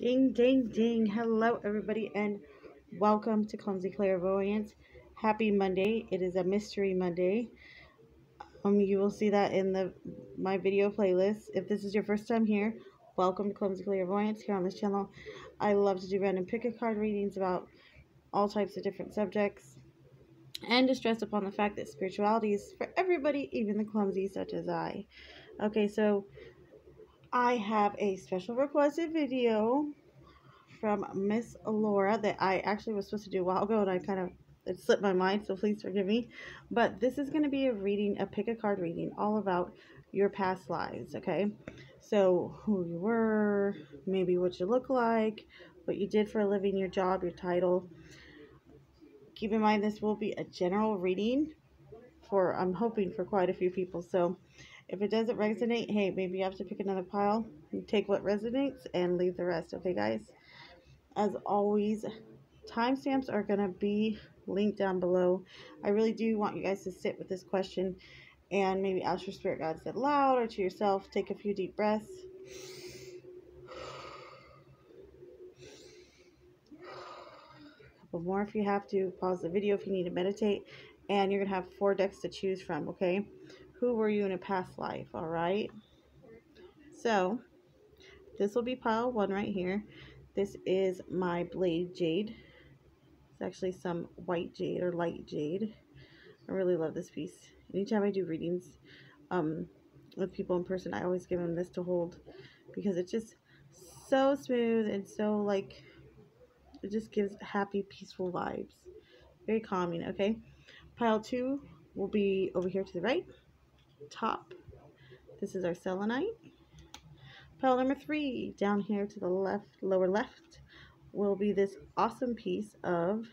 Ding, ding, ding. Hello, everybody, and welcome to Clumsy Clairvoyance. Happy Monday. It is a mystery Monday. You will see that in my video playlist. If this is your first time here, welcome to Clumsy Clairvoyance here on this channel. I love to do random pick a card readings about all types of different subjects, and to stress upon the fact that spirituality is for everybody, even the clumsy such as I. Okay, so I have a special requested video from Miss Laura that I actually was supposed to do a while ago, and it slipped my mind, so please forgive me. But this is going to be a pick a card reading, all about your past lives, okay? So who you were, maybe what you look like, what you did for a living, your job, your title. Keep in mind this will be a general reading for, I'm hoping, for quite a few people. So if it doesn't resonate, hey, maybe you have to pick another pile. You take what resonates and leave the rest, okay, guys? As always, timestamps are going to be linked down below. I really do want you guys to sit with this question and maybe ask your spirit guides out loud or to yourself. Take a few deep breaths. A couple more if you have to. Pause the video if you need to meditate. And you're going to have 4 decks to choose from, okay? Who were you in a past life, all right? So, this will be pile 1 right here. This is my blade jade. It's actually some white jade or light jade. I really love this piece. Anytime I do readings with people in person, I always give them this to hold because it's just so smooth and so, like, it just gives happy, peaceful vibes. Very calming, okay? Pile 2 will be over here to the right, top. This is our selenite. Pile number 3 down here to the left, lower left, will be this awesome piece of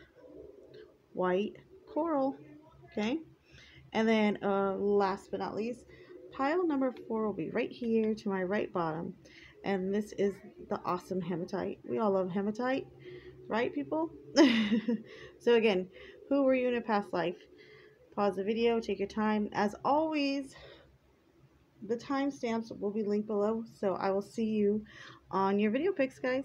white coral, okay? And then last but not least, pile number 4 will be right here to my right bottom. And this is the awesome hematite. We all love hematite, right, people? So again, who were you in a past life? Pause the video, take your time. As always, the timestamps will be linked below. So I will see you on your video picks, guys.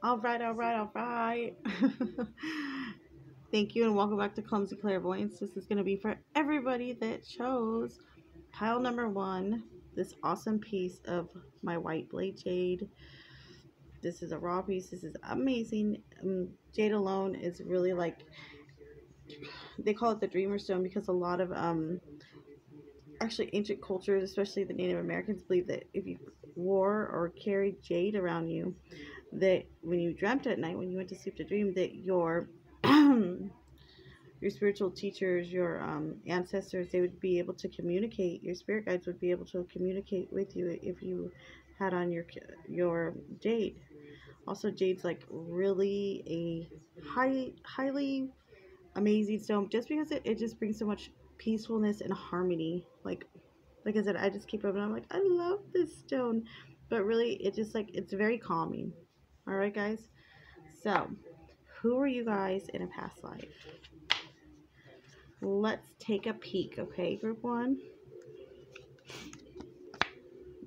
All right, all right, all right. Thank you and welcome back to Clumsy Clairvoyance. This is going to be for everybody that chose pile number 1, this awesome piece of my white blade jade. This is a raw piece. This is amazing. Jade alone is really, like, they call it the dreamer stone because a lot of actually ancient cultures, especially the Native Americans, believe that if you wore or carried jade around you, that when you dreamt at night, when you went to sleep to dream, that your spiritual teachers, your ancestors, they would be able to communicate. Your spirit guides would be able to communicate with you if you had on your jade. Also, jade's like really a highly amazing stone, just because it just brings so much peacefulness and harmony. Like I said, I just keep rubbing. I'm like, I love this stone, but really, it just, like, it's very calming. All right, guys. So, who are you guys in a past life? Let's take a peek, okay, group 1.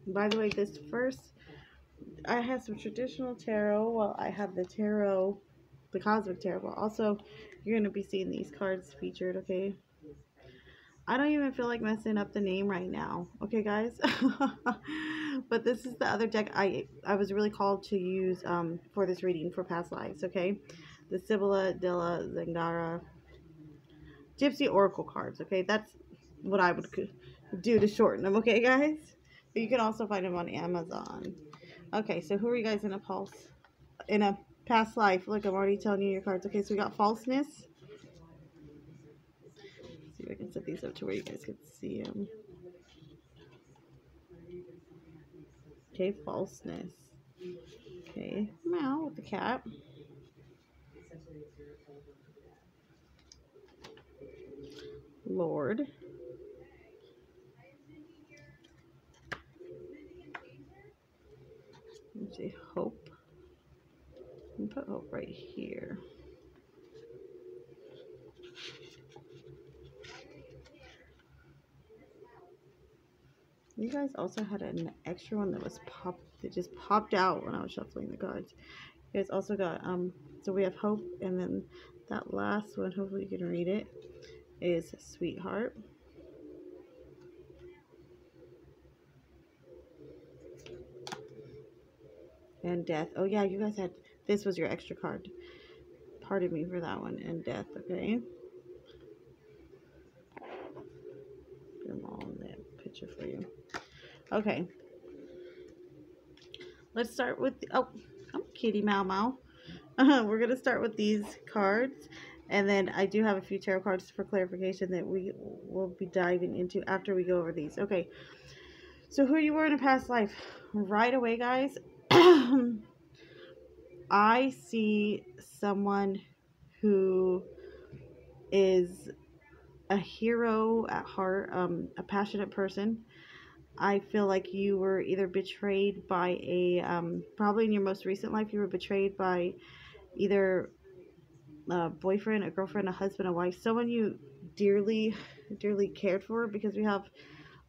By the way, this first, I have some traditional tarot. Well, I have the tarot, the cosmic tarot, but also you're going to be seeing these cards featured, okay? I don't even feel like messing up the name right now, okay, guys? But this is the other deck I was really called to use for this reading for past lives, okay? The Sibylla della Zangara Gypsy Oracle cards, okay? That's what I would do to shorten them, okay, guys? But you can also find them on Amazon. Okay, so who are you guys in a past life? Look, I'm already telling you your cards. Okay, so we got falseness. Let's see if I can set these up to where you guys can see them. Okay, falseness. Okay, meow with the cat. Lord. Let's see, hope. I'm gonna put hope right here. You guys also had an extra one that was that just popped out when I was shuffling the cards. You guys also got so we have hope, and then that last one, hopefully you can read it, is sweetheart. And death. Oh yeah, you guys had, this was your extra card. Pardon me for that one. And death, okay? Put them all in the picture for you. Okay. Let's start with, oh, I'm Kitty Mau Mau. We're going to start with these cards. And then I do have a few tarot cards for clarification that we will be diving into after we go over these. Okay. So who you were in a past life. Right away, guys. I see someone who is a hero at heart, a passionate person. I feel like you were either betrayed by a, probably in your most recent life, you were betrayed by either a boyfriend, a girlfriend, a husband, a wife, someone you dearly, dearly cared for, because we have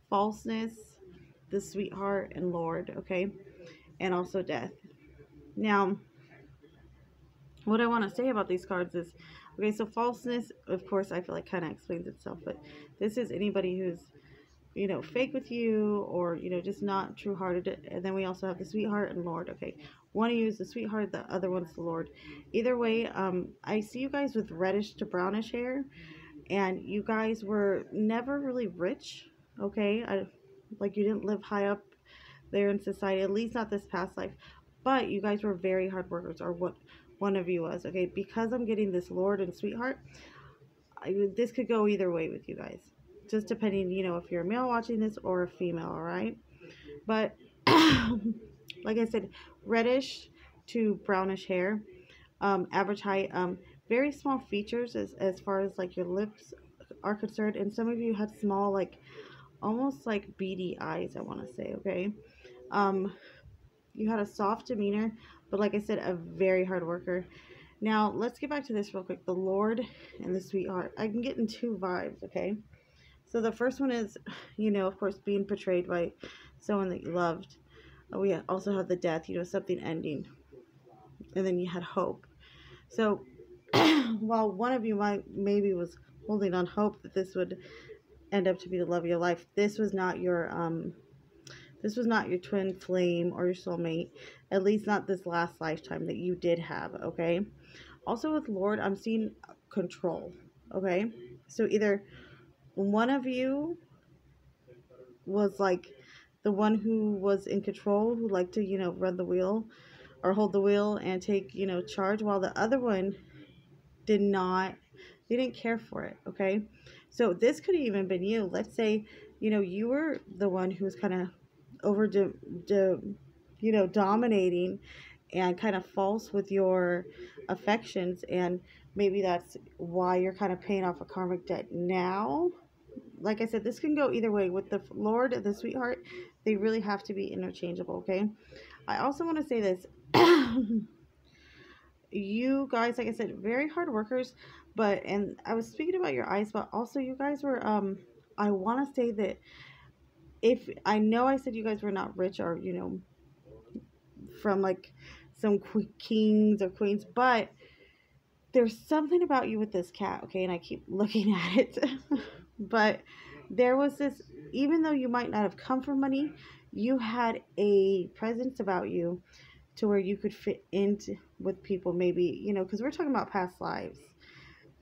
falseness, the sweetheart, and Lord, okay? And also death. Now, what I want to say about these cards is, okay, so falseness, of course, I feel like kind of explains itself, but this is anybody who's, you know, fake with you, or, you know, just not true-hearted. And then we also have the sweetheart and Lord, okay? One of you is the sweetheart, the other one's the Lord. Either way, I see you guys with reddish to brownish hair, and you guys were never really rich, okay? Like, you didn't live high up there in society, at least not this past life, but you guys were very hard workers, or what one of you was, okay? Because I'm getting this Lord and sweetheart, this could go either way with you guys, just depending, you know, if you're a male watching this or a female, all right? But like I said, reddish to brownish hair, average height, very small features as far as like your lips are concerned, and some of you had small, like almost like beady eyes, I want to say, okay? You had a soft demeanor, but like I said, a very hard worker. Now, let's get back to this real quick. The Lord and the sweetheart. I can get in two vibes, okay? So the first one is, you know, of course, being betrayed by someone that you loved. We also have the death, you know, something ending. And then you had hope. So while one of you maybe was holding on hope that this would end up to be the love of your life, this was not your twin flame or your soulmate, at least not this last lifetime that you did have, okay? Also with Lord, I'm seeing control, okay? So either one of you was like the one who was in control, who liked to, you know, run the wheel or hold the wheel and take, you know, charge, while the other one they didn't care for it, okay? So this could have even been you. Let's say, you know, you were the one who was kind of dominating and kind of false with your affections, and maybe that's why you're kind of paying off a karmic debt now. Like I said, this can go either way. With the Lord and the sweetheart, they really have to be interchangeable, okay? I also want to say this. You guys, like I said, very hard workers, and I was speaking about your eyes, but also you guys were, I want to say that, if I know I said you guys were not rich, or, you know, from like some kings or queens, but there's something about you with this cat, okay? And I keep looking at it. But there was this, even though you might not have come from money, you had a presence about you to where you could fit into with people, maybe, you know, because we're talking about past lives.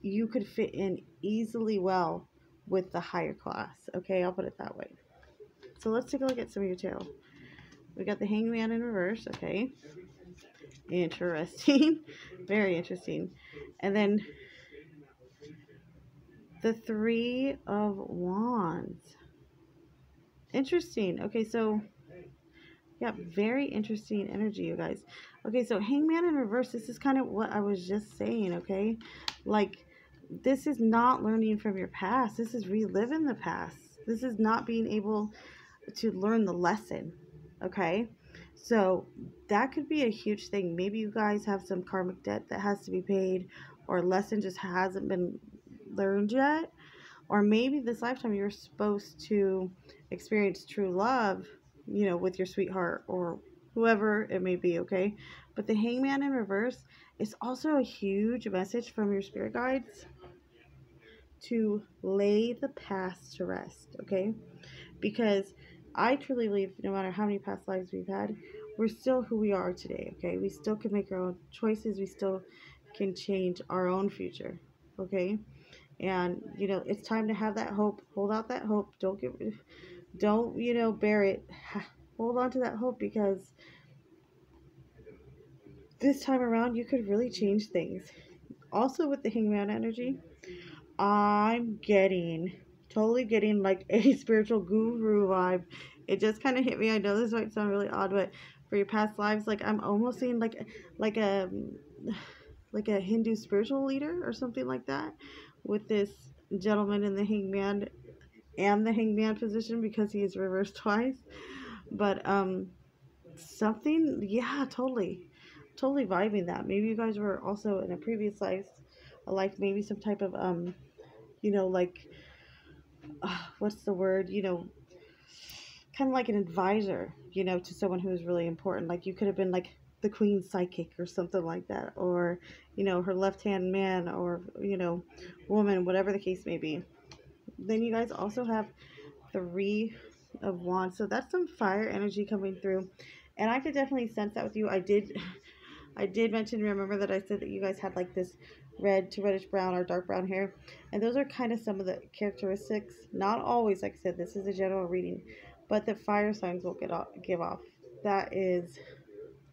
You could fit in easily well with the higher class, okay? I'll put it that way. So let's take a look at some of your tarot. We got the Hangman in reverse, okay? Interesting. Very interesting. And then the Three of Wands. Interesting. Okay, so yeah, very interesting energy, you guys. Okay, so Hangman in reverse, this is kind of what I was just saying, okay? Like, this is not learning from your past. This is reliving the past. This is not being able to learn the lesson, okay? So that could be a huge thing. Maybe you guys have some karmic debt that has to be paid, or a lesson just hasn't been learned yet. Or maybe this lifetime you're supposed to experience true love, with your sweetheart or whoever it may be, okay? But the Hangman in reverse is also a huge message from your spirit guides to lay the past to rest, okay? Because I truly believe no matter how many past lives we've had, we're still who we are today, okay? We still can make our own choices. We still can change our own future, okay? And it's time to have that hope. Hold out that hope. Don't bury it. Hold on to that hope, because this time around you could really change things. Also, with the Hangman energy, I'm totally getting like a spiritual guru vibe. It just kind of hit me. I know this might sound really odd, but for your past lives, like I'm almost seeing like a like a Hindu spiritual leader or something like that, with this gentleman in the Hangman and the Hangman position, because he is reversed twice. But something, yeah, totally vibing that. Maybe you guys were also in a previous life, maybe some type of like what's the word, kind of like an advisor, to someone who is really important. Like you could have been like the queen's psychic or something like that, or her left hand man, or woman, whatever the case may be. Then you guys also have 3 of Wands, so that's some fire energy coming through, and I could definitely sense that with you. I did mention, remember that I said that you guys had like this red to reddish brown or dark brown hair, and those are kind of some of the characteristics. Not always, like I said, this is a general reading, but the fire signs will give off. That is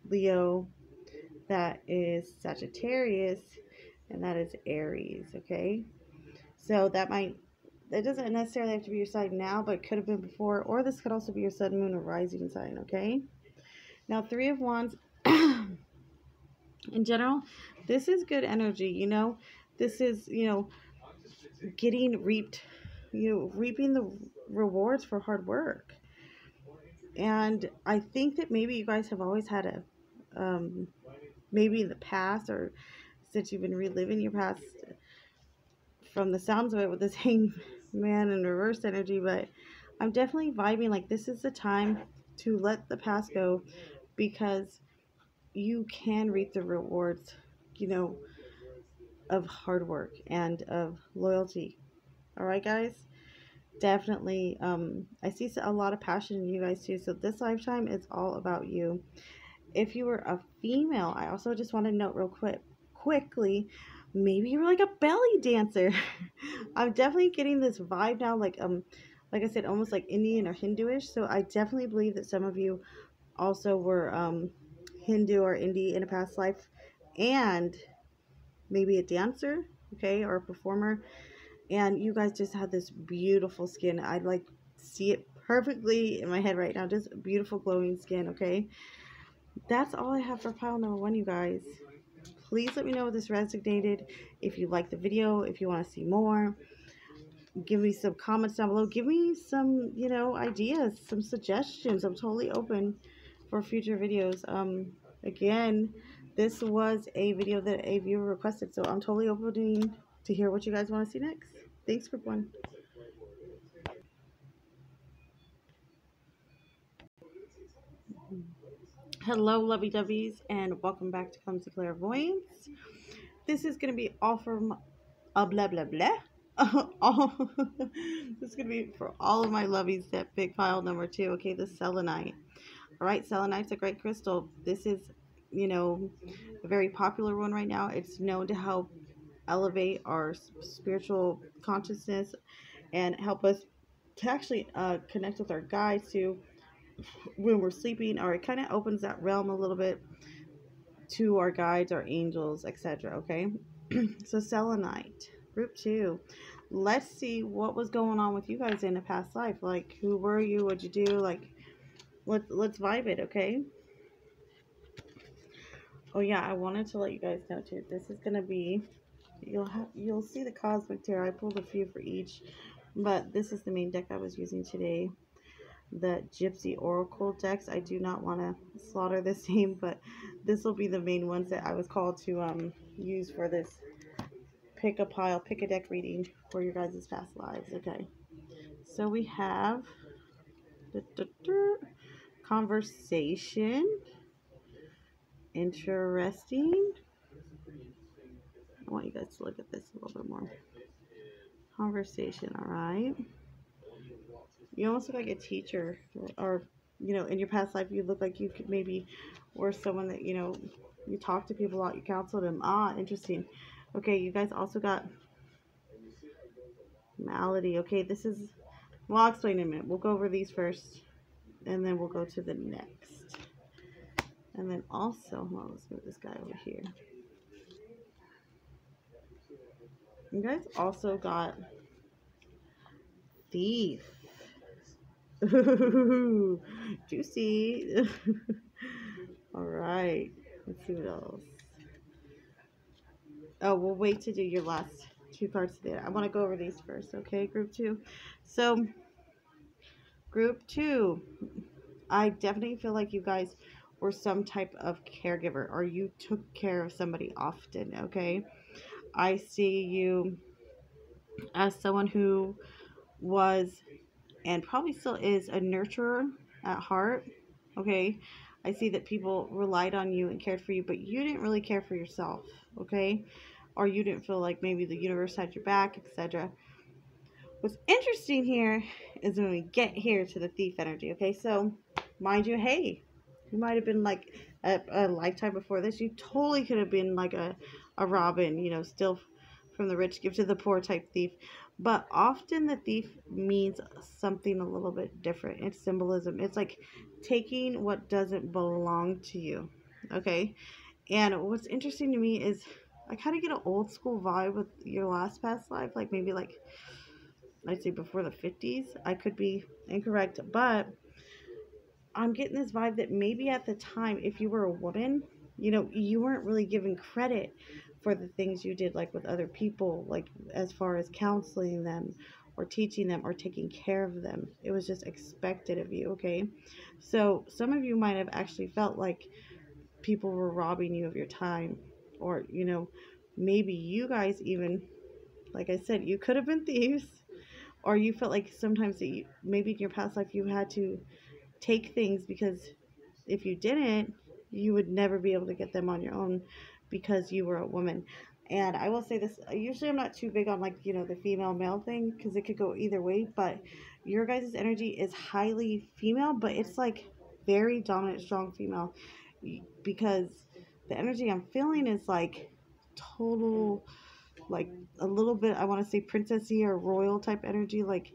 Leo, that is Sagittarius, and that is Aries, okay? So that doesn't necessarily have to be your sign now, but it could have been before, or this could also be your sun, moon, or rising sign, okay? Now, 3 of Wands, in general, this is good energy, This is, getting reaped, reaping the rewards for hard work. And I think that maybe you guys have always had maybe in the past, or since you've been reliving your past, from the sounds of it, with this Hangman and reverse energy. But I'm definitely vibing like this is the time to let the past go, because you can reap the rewards, of hard work and of loyalty. All right, guys? Definitely. I see a lot of passion in you guys too. So this lifetime is all about you. If you were a female, I also just want to note real quickly, maybe you were like a belly dancer. I'm definitely getting this vibe now, like I said, almost like Indian or Hinduish. So I definitely believe that some of you also were Hindu or Indian in a past life, and maybe a dancer, okay, or a performer. And you guys just had this beautiful skin. I like see it perfectly in my head right now. Just beautiful glowing skin, okay? That's all I have for pile number 1, you guys. Please let me know if this resonated. If you like the video, if you want to see more, give me some comments down below. Give me some, ideas, some suggestions. I'm totally open for future videos. Again, this was a video that a viewer requested, so I'm totally open to hear what you guys want to see next. Thanks, group 1. Hello, lovey-dovey's, and welcome back to Clumsy Clairvoyance. This is going to be all from blah, blah, blah. This is going to be for all of my lovies that pick pile number 2, okay, the Selenite. All right, Selenite's a great crystal. This is, a very popular one right now. It's known to help elevate our spiritual consciousness and help us to actually connect with our guides too when we're sleeping, or it kind of opens that realm a little bit to our guides, our angels, etc. Okay, so Selenite, group 2. Let's see what was going on with you guys in a past life. Like, who were you? What'd you do? Like, let's vibe it. Okay. Oh yeah, I wanted to let you guys know too. This is gonna be, you'll see the cosmic tarot. I pulled a few for each, but this is the main deck I was using today, the Gypsy Oracle decks. I do not want to slaughter this name, but this will be the main ones that I was called to use for this pick a pile, pick a deck reading for your guys' past lives. Okay. So we have conversation. Interesting. I want you guys to look at this a little bit more. Conversation, all right. You almost look like a teacher, or in your past life, you look like you could maybe were someone that you talk to people a lot, you counsel them. Ah, interesting. Okay, you guys also got malady. Okay, this is. Well, I'll explain in a minute. We'll go over these first, and then we'll go to the next. And then also, well, let's move this guy over here. You guys also got thief. Ooh, juicy. All right. Let's see what else. Oh, we'll wait to do your last two cards today. I want to go over these first, okay, group 2. So, group 2, I definitely feel like you guys were some type of caregiver, or you took care of somebody often, okay? I see you as someone who was and probably still is a nurturer at heart, okay? I see that people relied on you and cared for you, but you didn't really care for yourself, okay? Or you didn't feel like maybe the universe had your back, etc. What's interesting here is when we get here to the thief energy, okay? So, mind you, hey, you might have been like a lifetime before this. You totally could have been like a Robin, still from the rich give to the poor type thief. But often the thief means something a little bit different. It's symbolism. It's like taking what doesn't belong to you, okay? And what's interesting to me is I kind of get an old school vibe with your last past life, like maybe like I'd say before the 50s. I could be incorrect, but I'm getting this vibe that maybe at the time, if you were a woman, you weren't really given credit for the things you did, like with other people, like as far as counseling them or teaching them or taking care of them. It was just expected of you, okay? So some of you might have actually felt like people were robbing you of your time, or, maybe you guys even, like I said, you could have been thieves, or you felt like sometimes that maybe in your past life you had to take things because if you didn't, you would never be able to get them on your own because you were a woman. And I will say this, usually I'm not too big on like, the female male thing because it could go either way, but your guys' energy is highly female, but it's like very dominant, strong female, because the energy I'm feeling is like total, like a little bit, I want to say princessy or royal type energy. Like,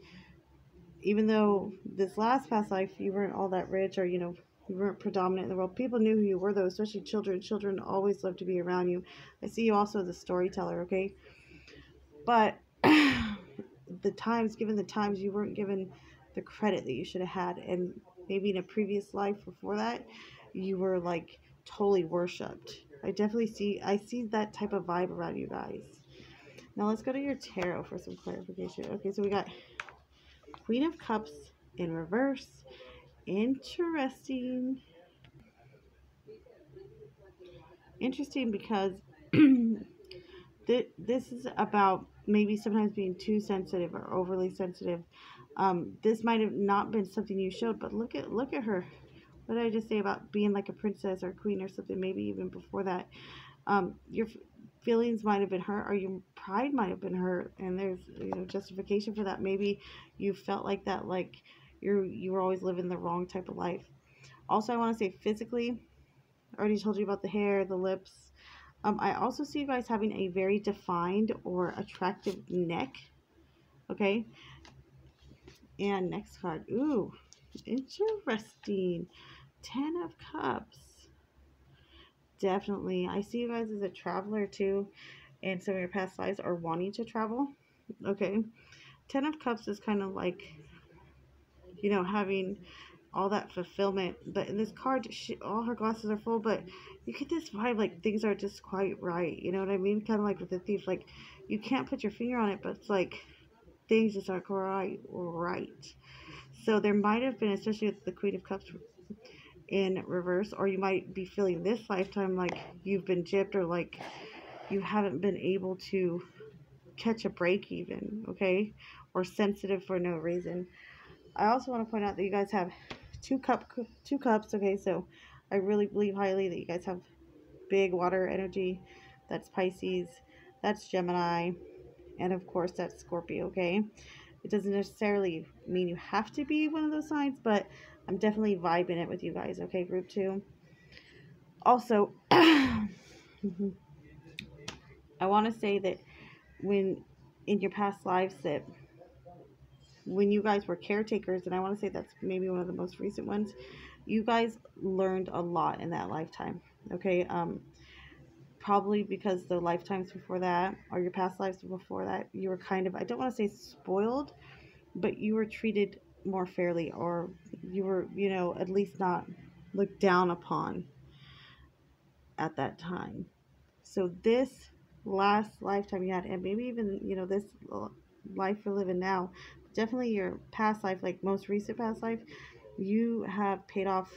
even though this last past life you weren't all that rich, or you weren't predominant in the world, people knew who you were though, especially children. Children always love to be around you. I see you also as a storyteller, okay? But given the times, you weren't given the credit that you should have had, and maybe in a previous life before that you were like totally worshipped. I see that type of vibe around you guys. Now let's go to your tarot for some clarification. Okay, so we got Queen of Cups in reverse. Interesting. Interesting because this is about maybe sometimes being too sensitive or overly sensitive. This might have not been something you showed, but look at her. What did I just say about being like a princess or queen or something? Maybe even before that, your feelings might have been hurt, or your pride might have been hurt, and there's justification for that. Maybe you felt like that, like you were always living the wrong type of life. Also, I want to say physically, I already told you about the hair, the lips. I also see you guys having a very defined or attractive neck. Okay. And next card. Ooh, interesting. 10 of Cups. Definitely. I see you guys as a traveler too, and some of your past lives are wanting to travel. Okay. 10 of Cups is kind of like, having all that fulfillment. But in this card, all her glasses are full, but you get this vibe like things are just quite right. You know what I mean? Kind of like with the thief, like you can't put your finger on it, but it's like things just are quite right. So there might have been, especially with the Queen of Cups in reverse, or you might be feeling this lifetime like you've been gypped, or like you haven't been able to catch a break even, okay? Or sensitive for no reason. I also want to point out that you guys have two cups, okay? So I really believe highly that you guys have big water energy. That's Pisces, that's Gemini, and of course that's Scorpio, okay? It doesn't necessarily mean you have to be one of those signs, but I'm definitely vibing it with you guys, okay, group 2. Also, I want to say that when in your past lives, that when you guys were caretakers, and I want to say that's maybe one of the most recent ones, you guys learned a lot in that lifetime, okay? Probably because the lifetimes before that, or your past lives before that, you were kind of, I don't want to say spoiled, but you were treated more fairly, or you were, at least not looked down upon at that time. So this last lifetime you had, and maybe even, this life we're living now, definitely your past life, like most recent past life, you have paid off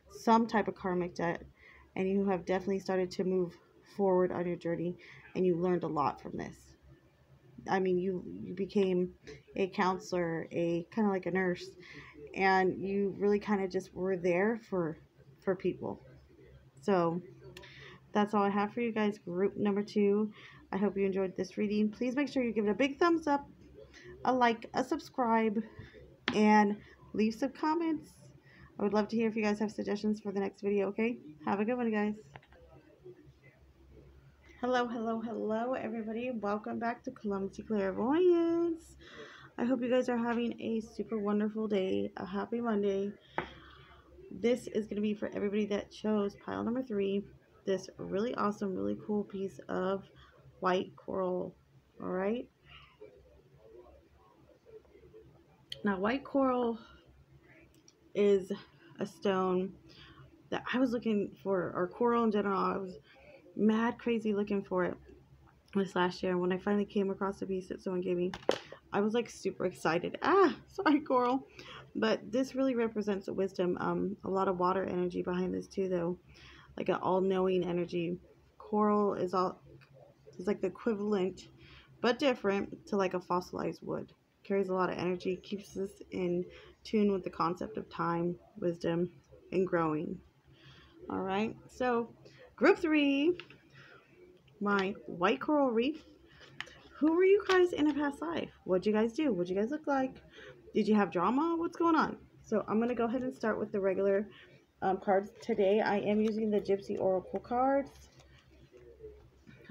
some type of karmic debt, and you have definitely started to move forward on your journey, and you learned a lot from this. I mean, you became a counselor, a kind of like a nurse, and you really kind of just were there for people. So that's all I have for you guys, group number 2. I hope you enjoyed this reading. Please make sure you give it a big thumbs up, a like, a subscribe, and leave some comments. I would love to hear if you guys have suggestions for the next video, okay? Have a good one, guys. Hello, everybody. Welcome back to Clumsy Clairvoyance. I hope you guys are having a super wonderful day, a happy Monday. This is going to be for everybody that chose pile number 3, this really awesome, really cool piece of white coral, all right? Now, white coral is a stone that I was looking for, or coral in general. I was mad crazy looking for it this last year. When I finally came across a piece that someone gave me, I was like super excited. Sorry, coral. But this really represents a wisdom. A lot of water energy behind this too, though. Like an all-knowing energy. Coral is like the equivalent, but different, to like a fossilized wood. Carries a lot of energy, keeps us in tune with the concept of time, wisdom, and growing. All right, so group 3, my white coral reef. Who were you guys in a past life? What'd you guys do? What'd you guys look like? Did you have drama? What's going on? So I'm going to go ahead and start with the regular cards today. I am using the Gypsy Oracle cards.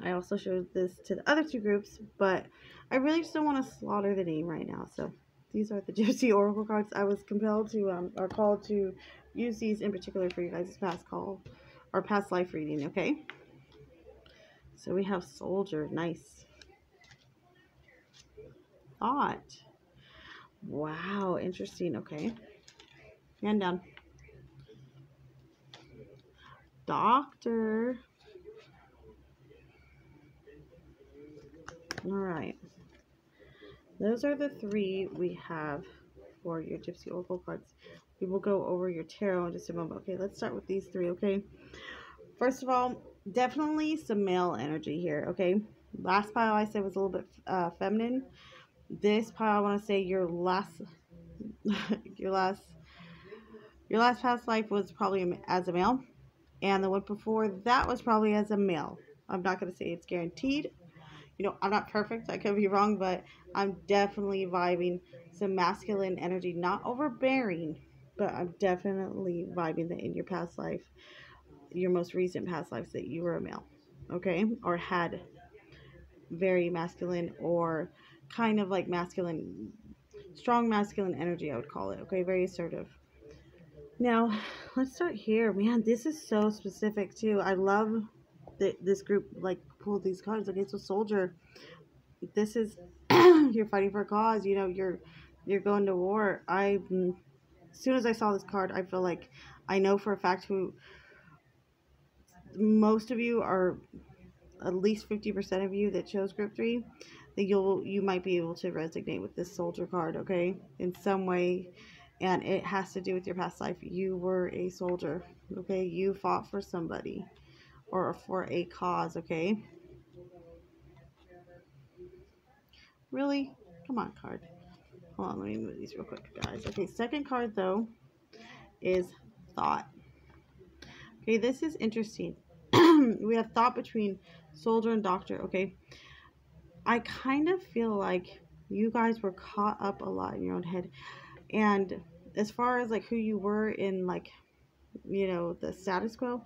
I also showed this to the other 2 groups, but I really just don't want to slaughter the name right now. So these are the Gypsy Oracle cards. I was compelled to, or called to use these in particular for you guys' past call, or past life reading, okay? So we have Soldier, nice. Thought. Wow, interesting, okay. Hand down. Doctor. All right. Those are the 3 we have for your Gypsy Oracle cards. We will go over your tarot in just a moment. Okay, let's start with these 3, okay? First of all, definitely some male energy here, okay? Last pile I said was a little bit feminine. This pile, I want to say your last your last past life was probably as a male, and the one before that was probably as a male. I'm not going to say it's guaranteed. I'm not perfect. I could be wrong, but I'm definitely vibing some masculine energy, not overbearing, but I'm definitely vibing that in your past life, your most recent past lives, that you were a male, okay, or had very masculine, or kind of like masculine, strong masculine energy, I would call it, okay, very assertive. Now, let's start here. Man, this is so specific too. I love that this group like pulled these cards. Okay, so Soldier, this is you're fighting for a cause. You're going to war. As soon as I saw this card, I feel like I know for a fact who most of you are. At least 50% of you that chose group 3, that you might be able to resonate with this Soldier card, okay, in some way, and it has to do with your past life. You were a soldier, okay? You fought for somebody or for a cause, okay? Really? Come on, card. Hold on, let me move these real quick, guys. Okay, second card, though, is thought. Okay, this is interesting. We have thought between soldier and doctor, okay? I kind of feel like you guys were caught up a lot in your own head. And as far as like who you were in like, the status quo,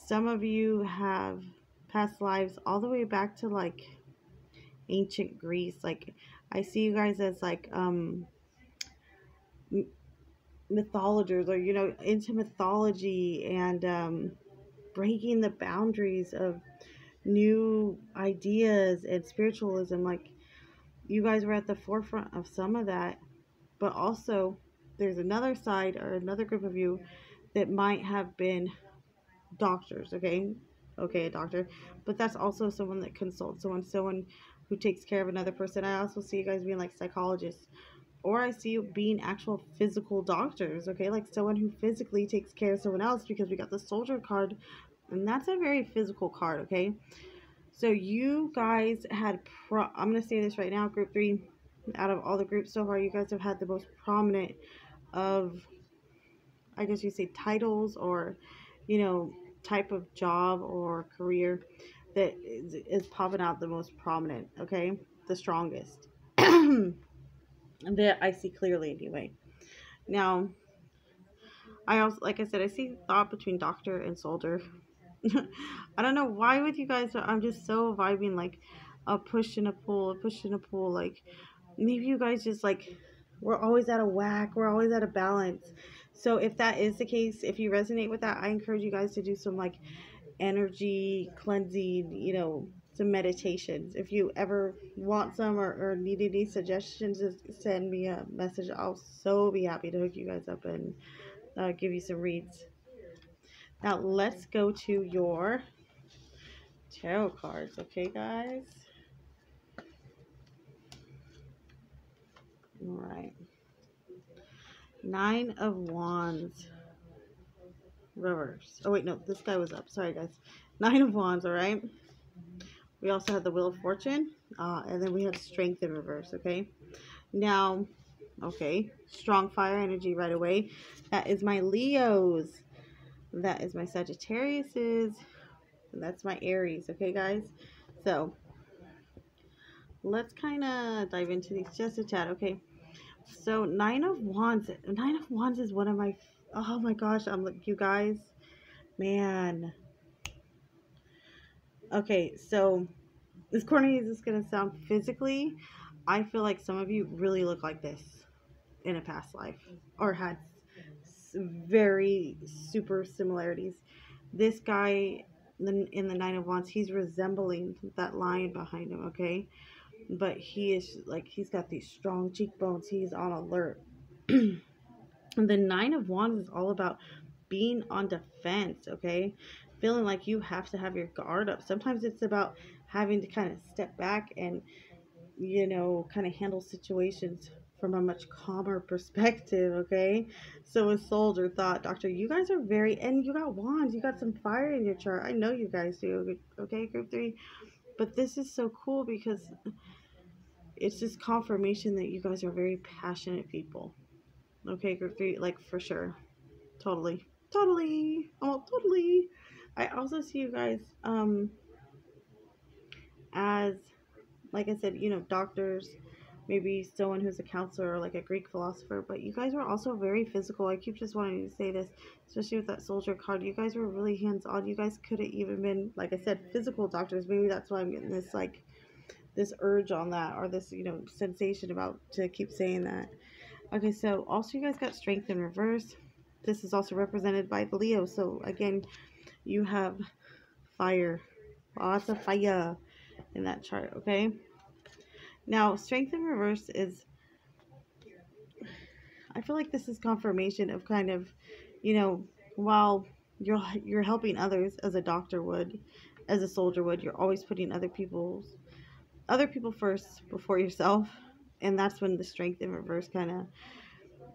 some of you have past lives all the way back to like ancient Greece. Like I see you guys as like mythologers, or into mythology, and breaking the boundaries of new ideas and spiritualism. Like you guys were at the forefront of some of that, but also there's another side or another group of you that might have been doctors. Okay, a doctor, but that's also someone that consults, someone who takes care of another person. I also see you guys being like psychologists, or I see you being actual physical doctors, okay, like someone who physically takes care of someone else, because we got the soldier card, and that's a very physical card, okay? So you guys had I'm gonna say this right now, group 3, out of all the groups so far, you guys have had the most prominent of, I guess you say, titles, or type of job or career that is popping out the most prominent, okay, the strongest. That I see clearly anyway. Now, I also, like I said, I see thought between doctor and soldier. I don't know why with you guys, I'm just so vibing like a push and a pull, a push and a pull. Like maybe you guys just like, we're always out of whack, we're always out of balance. So if that is the case, if you resonate with that, I encourage you guys to do some like energy cleansing, some meditations. If you ever want some, or need any suggestions, just send me a message. I'll so be happy to hook you guys up and give you some reads. Now let's go to your tarot cards, okay, guys? All right. 9 of Wands. Reverse. Oh, wait, no. This guy was up. Sorry, guys. 9 of Wands, all right? We also had the Wheel of Fortune. And then we had Strength in reverse, okay? Now, okay. Strong fire energy right away. That is my Leos. That is my Sagittariuses. And that's my Aries, okay, guys? So, let's kind of dive into these just a tad, okay? So 9 of Wands. 9 of Wands is one of my, oh my gosh, I'm like, you guys, man. Okay, so as corny as it's gonna sound, physically, I feel like some of you really look like this in a past life, or had very super similarities. This guy in the 9 of Wands, he's resembling that lion behind him, okay? But he is like, he's got these strong cheekbones, he's on alert. And the 9 of Wands is all about being on defense, okay? Feeling like you have to have your guard up. Sometimes it's about having to kind of step back and, kind of handle situations from a much calmer perspective, okay? So with soldier, thought, doctor, you guys are very, and you got wands, you got some fire in your chart. I know you guys do, okay, group 3. But this is so cool because it's just confirmation that you guys are very passionate people. Okay, group 3, like for sure. Totally. Totally. Oh, totally. I also see you guys as, like I said, doctors, maybe someone who's a counselor, or like a Greek philosopher, but you guys were also very physical. I keep just wanting to say this, especially with that soldier card. You guys were really hands-on. You guys could have even been, like I said, physical doctors. Maybe that's why I'm getting this like this urge on that, or this sensation about to keep saying that. Okay, so also you guys got strength in reverse. This is also represented by the Leo. So again, you have fire, lots of fire in that chart, okay? Now, strength in reverse is, I feel like this is confirmation of kind of, while you're helping others as a doctor would, as a soldier would, you're always putting other people first before yourself. And that's when the strength in reverse kind of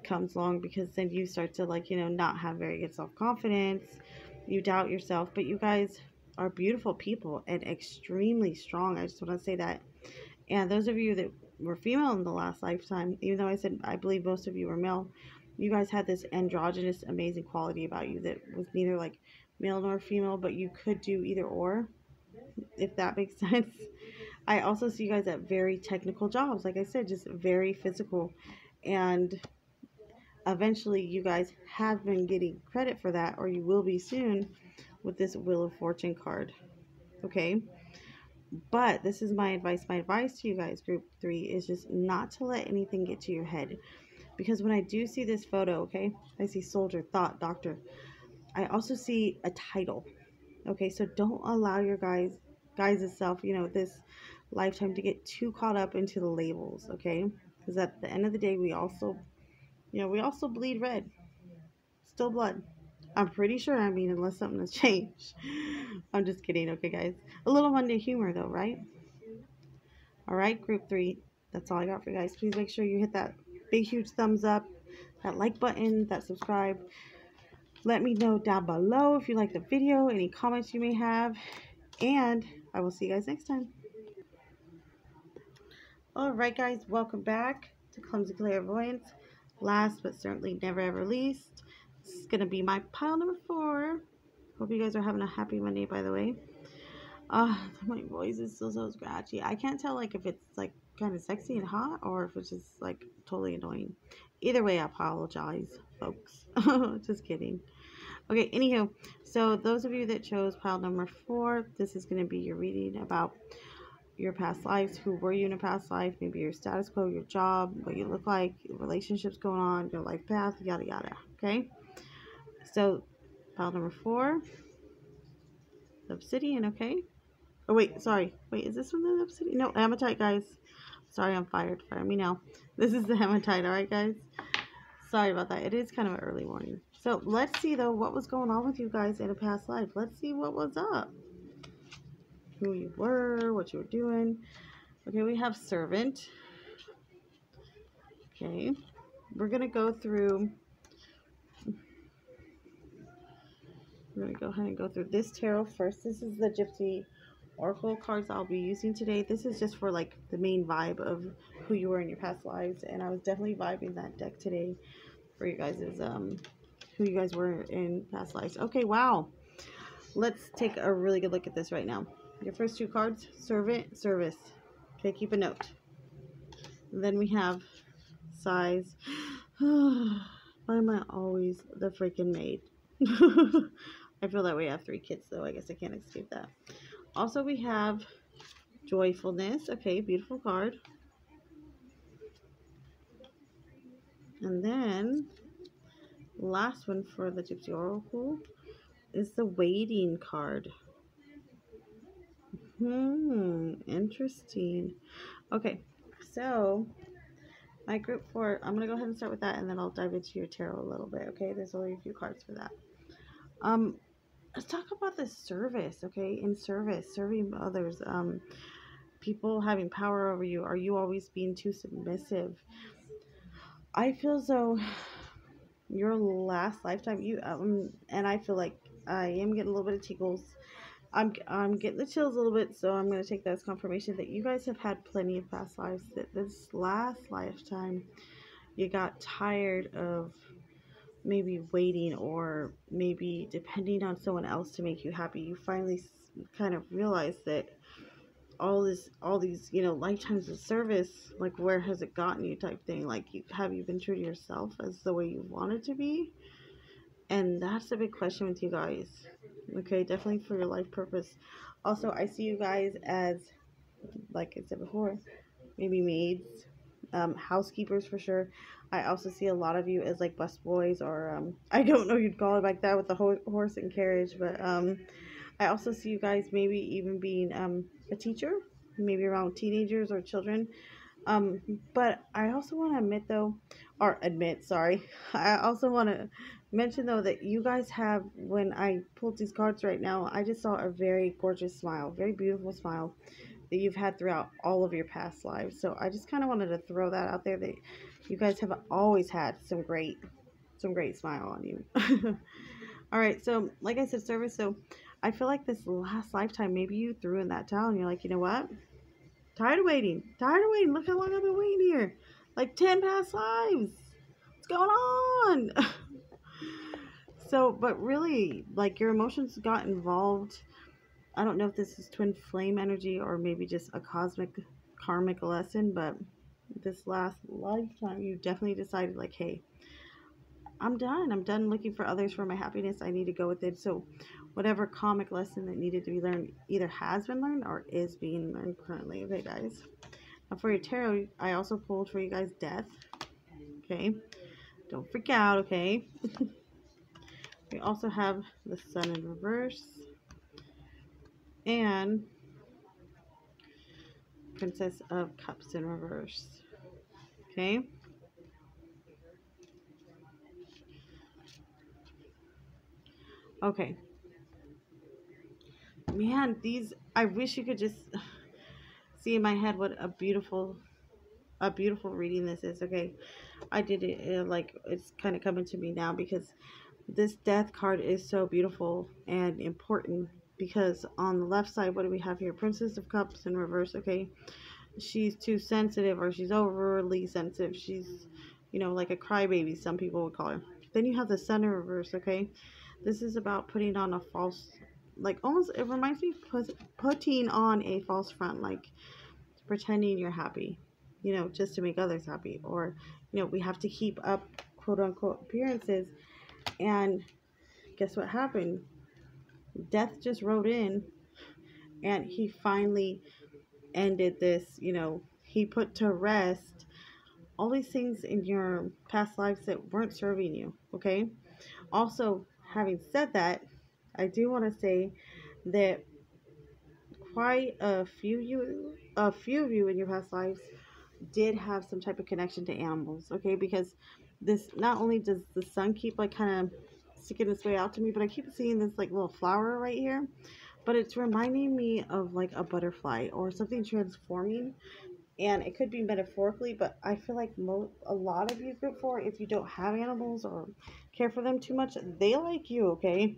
comes along, because then you start to like, not have very good self-confidence. You doubt yourself, but you guys are beautiful people and extremely strong. I just want to say that. And those of you that were female in the last lifetime, even though I said I believe most of you were male, you guys had this androgynous, amazing quality about you that was neither like male nor female, but you could do either or, if that makes sense. I also see you guys at very technical jobs, like I said, just very physical. And eventually, you guys have been getting credit for that, or you will be soon with this Wheel of Fortune card. Okay? But this is my advice. My advice to you guys, group 3, is just not to let anything get to your head. Because when I do see this photo, okay, I see soldier, thought, doctor. I also see a title. Okay, so don't allow your guys' self, this lifetime to get too caught up into the labels, okay? Because at the end of the day, we also bleed red. Still blood. I'm pretty sure, I mean, unless something has changed. I'm just kidding, okay, guys? A little Monday humor, though, right? All right, group 3, that's all I got for you guys. Please make sure you hit that big, huge thumbs up, that like button, that subscribe. Let me know down below if you like the video, any comments you may have, and I will see you guys next time. All right, guys, welcome back to Clumsy Clairvoyance. Last but certainly never ever least, this is going to be my pile number 4. Hope you guys are having a happy Monday, by the way. My voice is still so scratchy. I can't tell, like, if it's, like, kind of sexy and hot or if it's just, like, totally annoying. Either way, I apologize, folks. Just kidding. Okay, anywho, so those of you that chose pile number 4, this is going to be your reading about your past lives. Who were you in a past life? Maybe your status quo, your job, what you look like, relationships going on, your life path, yada yada. Okay, so pile number 4, obsidian. Okay. Oh wait, sorry. Wait, is this one the obsidian? No, hematite, guys. Sorry, I'm fired. Fire me now. This is the hematite. All right, guys. Sorry about that. It is kind of an early morning. So let's see though what was going on with you guys in a past life. Let's see what was up. Who you were, what you were doing. Okay, we have servant. Okay, we're gonna go through. We're gonna go ahead and go through this tarot first. This is the Gypsy Oracle cards I'll be using today. This is just for like the main vibe of who you were in your past lives, and I was definitely vibing that deck today for you guys' who you guys were in past lives. Okay, wow. Let's take a really good look at this right now. Your first 2 cards, servant, service. Okay, keep a note. And then we have size. Why am I always the freaking maid? I feel that way. I have 3 kids, though. I guess I can't escape that. Also, we have joyfulness. Okay, beautiful card. And then, last one for the Gypsy Oracle is the waiting card. Interesting. Okay, so my group 4, I'm gonna go ahead and start with that, and then I'll dive into your tarot a little bit. Okay, there's only a few cards for that. Let's talk about the service. Okay, in service, serving others, people having power over you. Are you always being too submissive? I feel so. Your last lifetime, and I feel like I am getting a little bit of tickles. I'm getting the chills a little bit, so I'm going to take that as confirmation that you guys have had plenty of past lives, that this last lifetime you got tired of maybe waiting or maybe depending on someone else to make you happy. You finally kind of realized that all these lifetimes of service, like, where has it gotten you type thing. Like, have you been true to yourself as the way you wanted to be? And that's a big question with you guys. Okay, definitely for your life purpose. Also, I see you guys as, like I said before, maybe maids, housekeepers for sure. I also see a lot of you as like busboys, or I don't know you'd call it like that with the horse and carriage, but I also see you guys maybe even being a teacher, maybe around teenagers or children. But I also want to I also want to mention though that you guys have, when I pulled these cards right now, I just saw a very gorgeous smile, very beautiful smile that you've had throughout all of your past lives. So I just kind of wanted to throw that out there, that you guys have always had some great smile on you. All right, so like I said, service. So I feel like this last lifetime, maybe you threw in that towel and you're like, you know what? Tired of waiting. Tired of waiting. Look how long I've been waiting here. Like 10 past lives. What's going on? So, but really, like your emotions got involved. I don't know if this is twin flame energy or maybe just a cosmic karmic lesson, but this last lifetime, you definitely decided, like, hey, I'm done. I'm done looking for others for my happiness. I need to go with it. So, whatever karmic lesson that needed to be learned either has been learned or is being learned currently. Okay, guys. Now, for your tarot, I also pulled for you guys death. Okay. Don't freak out, okay? We also have the Sun in reverse and Princess of Cups in reverse. Okay? Okay. Man, these, I wish you could just see in my head what a beautiful reading this is. Okay. I did it like it's kind of coming to me now because this death card is so beautiful and important because on the left side, what do we have here? Princess of Cups in reverse. Okay. She's too sensitive or she's overly sensitive. She's, you know, like a crybaby, some people would call her. Then you have the Sun in reverse. Okay. This is about putting on a false, like almost, it reminds me of putting on a false front, like pretending you're happy, you know, just to make others happy. Or, you know, we have to keep up quote unquote appearances. And guess what happened? Death just rode in and he finally ended this, you know, he put to rest all these things in your past lives that weren't serving you. Okay. Also, having said that, I do want to say that quite a few of you in your past lives did have some type of connection to animals, okay? Because this, not only does the sun keep like kind of sticking its way out to me, but I keep seeing this like little flower right here, but it's reminding me of like a butterfly or something transforming. And it could be metaphorically, but I feel like a lot of you group 4, if you don't have animals or care for them too much, they like you, okay?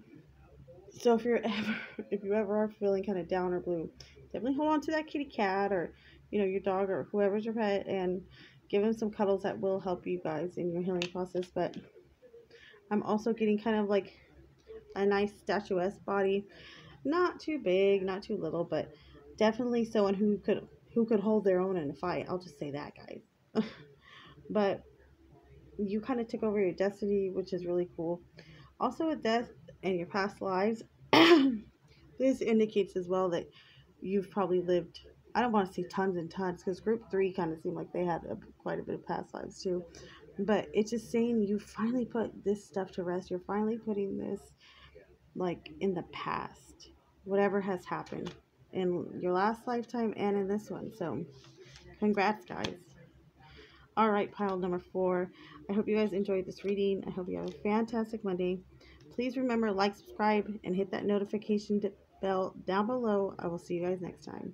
So if you're ever, if you ever are feeling kind of down or blue, definitely hold on to that kitty cat or, you know, your dog or whoever's your pet and give them some cuddles that will help you guys in your healing process. But I'm also getting kind of like a nice statuesque body, not too big, not too little, but definitely someone who could hold their own in a fight. I'll just say that, guys. But you kind of took over your destiny, which is really cool. Also, with death and your past lives, this indicates as well that you've probably lived, I don't want to say tons and tons, because group 3 kind of seemed like they had quite a bit of past lives too. But it's just saying you finally put this stuff to rest. You're finally putting this like in the past, whatever has happened in your last lifetime and in this one. So, congrats, guys. All right, pile number 4. I hope you guys enjoyed this reading. I hope you have a fantastic Monday. Please remember, like, subscribe, and hit that notification bell down below. I will see you guys next time.